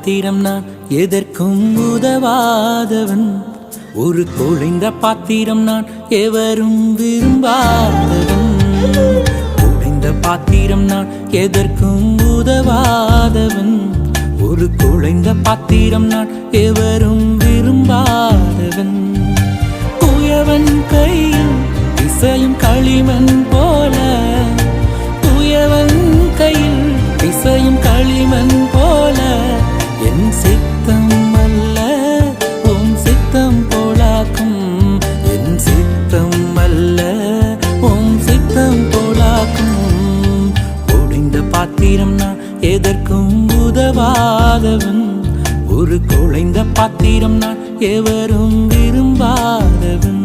பாத்திரம் நான் எதற்கும் உதவாதவன். ஒரு குழைந்த பாத்திரம் நான் எவரும் விரும்பாதவன். குழைந்த பாத்திரம் நான் எதற்கும் உதவாதவன். ஒரு குழைந்த பாத்திரம் நான் எவரும் விரும்பாதவன். குயவன் கையில் இசையும் களிமண் போல, குயவன் கையில் இசையும் களிமண் போல, என் சித்தம் அல்ல உன் சித்தம் போலாக்கும். என் சித்தம் அல்ல உன் சித்தம் போலாக்கும். ஒடிந்த பாத்திரம் நான் எதற்கும் உதவாதவன். ஒரு குழைந்த பாத்திரம் நான் எவரும் விரும்பாதவன்.